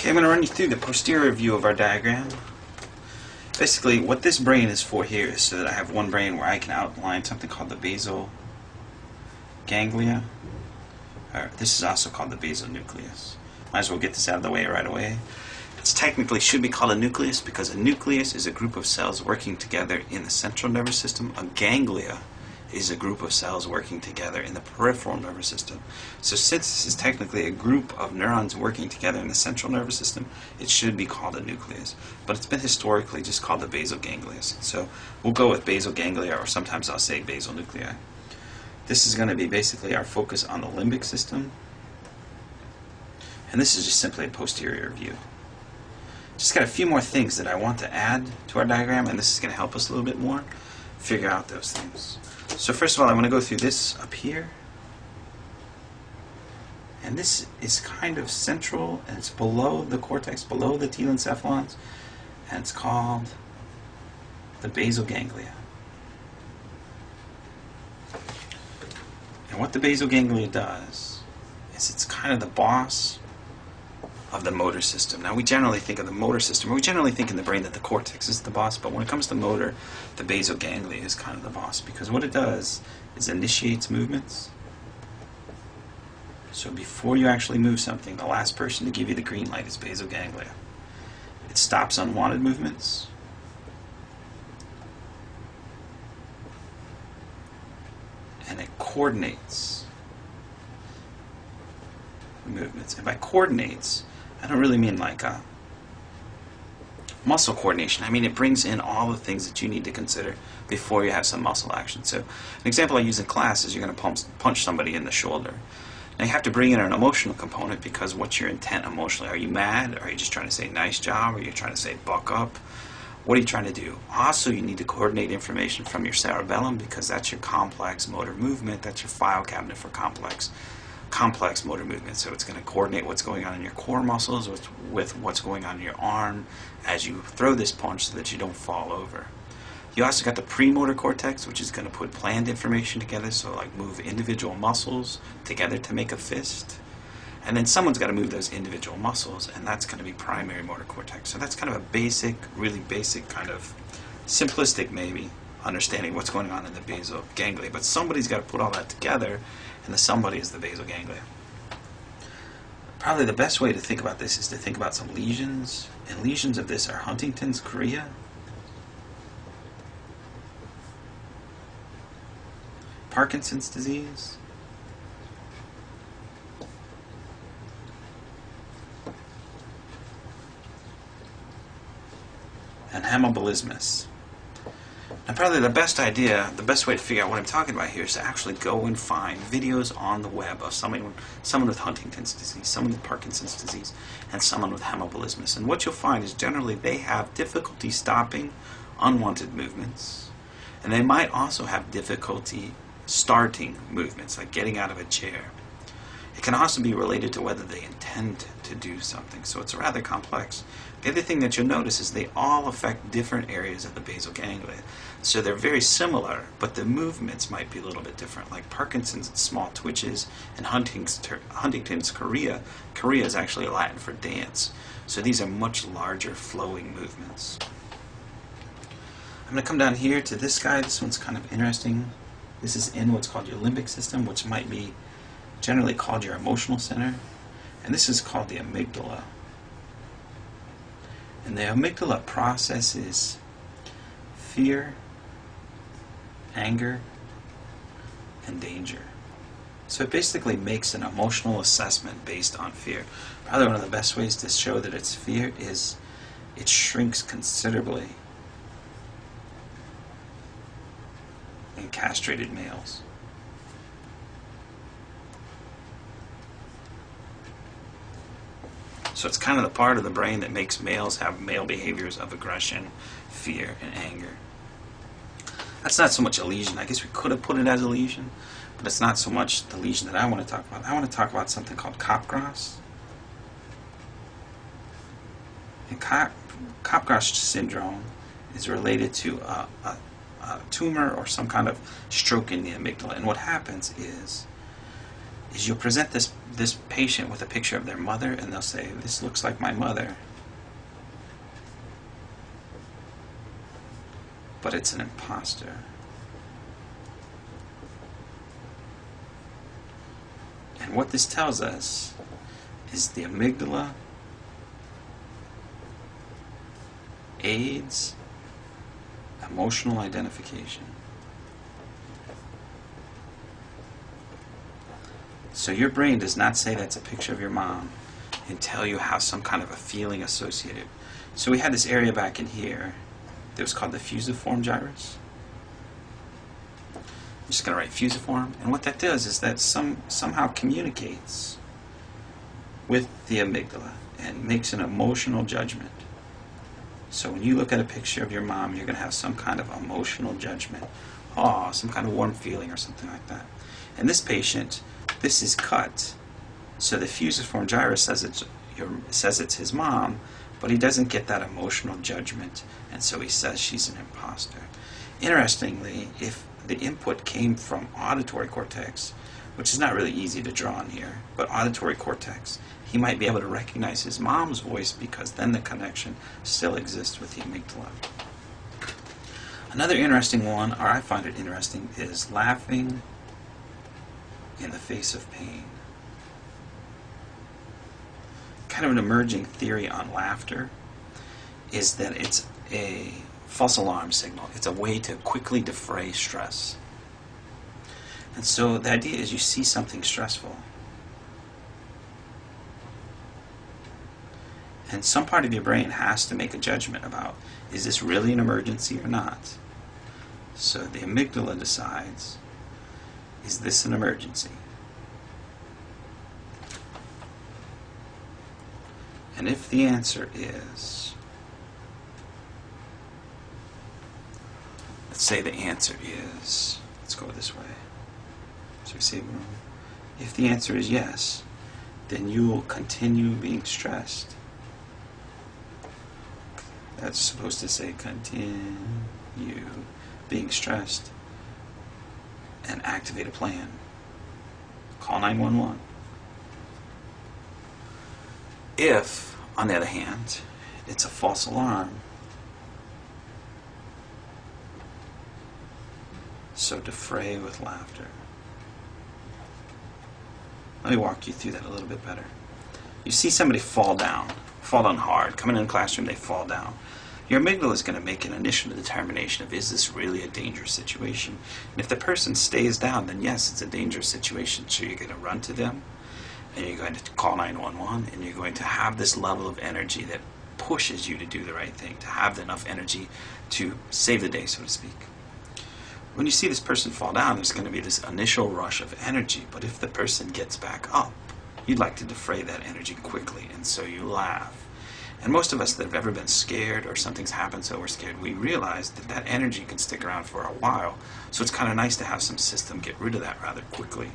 Okay, I'm going to run you through the posterior view of our diagram. Basically, what this brain is for here is so that I have one brain where I can outline something called the basal ganglia. This is also called the basal nucleus. Might as well get this out of the way right away. It technically should be called a nucleus because a nucleus is a group of cells working together in the central nervous system. A ganglia is a group of cells working together in the peripheral nervous system. So since this is technically a group of neurons working together in the central nervous system, it should be called a nucleus. But it's been historically just called the basal ganglius. So we'll go with basal ganglia, or sometimes I'll say basal nuclei. This is going to be basically our focus on the limbic system. And this is just simply a posterior view. Just got a few more things that I want to add to our diagram, and this is going to help us a little bit more figure out those things. So first of all, I want to go through this up here. And this is kind of central, and it's below the cortex, below the telencephalons, and it's called the basal ganglia. And what the basal ganglia does is it's kind of the boss of the motor system. Now, we generally think of the motor system, or we generally think in the brain that the cortex is the boss, but when it comes to motor, the basal ganglia is kind of the boss, because what it does is initiates movements. So before you actually move something, the last person to give you the green light is basal ganglia. It stops unwanted movements. And it coordinates movements. And by coordinates, I don't really mean like muscle coordination. I mean it brings in all the things that you need to consider before you have some muscle action. So an example I use in class is you're going to punch somebody in the shoulder. Now you have to bring in an emotional component, because what's your intent emotionally? Are you mad? Are you just trying to say nice job? Are you trying to say buck up? What are you trying to do? Also, you need to coordinate information from your cerebellum, because that's your complex motor movement. That's your file cabinet for complex motor movement. So it's going to coordinate what's going on in your core muscles with what's going on in your arm as you throw this punch so that you don't fall over. You also got the premotor cortex, which is going to put planned information together, so like move individual muscles together to make a fist. And then someone's got to move those individual muscles, and that's going to be primary motor cortex. So that's kind of a basic, really basic, kind of simplistic maybe, understanding what's going on in the basal ganglia. But somebody's got to put all that together, and the somebody is the basal ganglia. Probably the best way to think about this is to think about some lesions. And lesions of this are Huntington's chorea, Parkinson's disease, and hemibullismus. Now probably the best way to figure out what I'm talking about here is to actually go and find videos on the web of someone with Huntington's disease, someone with Parkinson's disease, and someone with hemibullismus. And what you'll find is generally they have difficulty stopping unwanted movements, and they might also have difficulty starting movements, like getting out of a chair. It can also be related to whether they intend to do something, so it's rather complex. The other thing that you'll notice is they all affect different areas of the basal ganglia. So they're very similar, but the movements might be a little bit different. Like Parkinson's, small twitches, and Huntington's chorea. Chorea is actually Latin for dance. So these are much larger flowing movements. I'm going to come down here to this guy. This one's kind of interesting. This is in what's called your limbic system, which might be generally called your emotional center. And this is called the amygdala. And the amygdala processes fear, anger, and danger. So it basically makes an emotional assessment based on fear. Probably one of the best ways to show that it's fear is it shrinks considerably in castrated males. So it's kind of the part of the brain that makes males have male behaviors of aggression, fear, and anger. That's not so much a lesion. I guess we could have put it as a lesion, but it's not so much the lesion that I want to talk about. I want to talk about something called Capgras. And Capgras syndrome is related to a tumor or some kind of stroke in the amygdala. And what happens is you'll present this this patient with a picture of their mother, and they'll say, "This looks like my mother," but it's an imposter. And what this tells us is the amygdala aids emotional identification. So your brain does not say that's a picture of your mom and tell you how some kind of a feeling associated. So we had this area back in here that was called the fusiform gyrus. I'm just going to write fusiform, and what that does is that somehow communicates with the amygdala and makes an emotional judgment. So when you look at a picture of your mom, you're going to have some kind of emotional judgment. Oh, some kind of warm feeling or something like that. And this patient, this is cut. So the fusiform gyrus says it's his mom, but he doesn't get that emotional judgment, and so he says she's an imposter. Interestingly, if the input came from auditory cortex, which is not really easy to draw in here, but auditory cortex, he might be able to recognize his mom's voice because then the connection still exists with the amygdala. Another interesting one, or I find it interesting, is laughing in the face of pain. Kind of an emerging theory on laughter is that it's a false alarm signal. It's a way to quickly defray stress. And so the idea is you see something stressful, and some part of your brain has to make a judgment about, is this really an emergency or not? So the amygdala decides, is this an emergency? And if the answer is, let's say the answer is, let's go this way. So we say, if the answer is yes, then you will continue being stressed. That's supposed to say continue being stressed and activate a plan. Call 911. If, on the other hand, it's a false alarm, so defray with laughter. Let me walk you through that a little bit better. You see somebody fall down hard, coming in the classroom, they fall down. Your amygdala is going to make an initial determination of, is this really a dangerous situation? And if the person stays down, then yes, it's a dangerous situation. So you're going to run to them, and you're going to call 911, and you're going to have this level of energy that pushes you to do the right thing, to have enough energy to save the day, so to speak. When you see this person fall down, there's going to be this initial rush of energy, but if the person gets back up, you'd like to defray that energy quickly, and so you laugh. And most of us that have ever been scared or something's happened so we're scared, we realize that that energy can stick around for a while, so it's kind of nice to have some system get rid of that rather quickly.